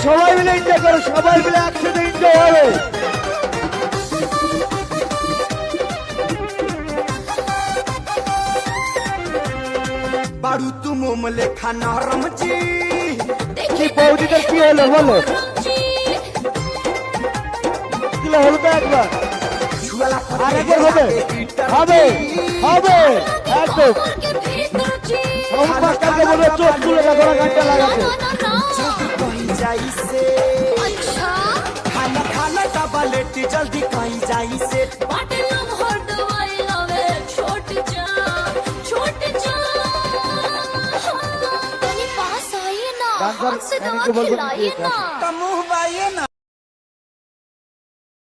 সবাই মিলে এনজয় করো, সবাই মিলে একসাথে এনজয় হবে। বাড়ু তু মোম লেখা নরম জি, কি বৌদিদের কি হলো বলো, কি হলো তো একবার ছুয়ালা আরেকবার হবে হবে হবে একদম। কালকে বলবে চোখ তুলে দেখো না গানটা লাগাতে। कहीं जाई से अच्छा खाना खाना डबा लेटी जल्दी कहीं जाई से बाटे लव हर दवाई लवे छोट जा तनी पास आइए ना, डांसर हाथ से मैंने दवा तो बोल बोल खिलाइए दिया। ना। तमुह बाये ना।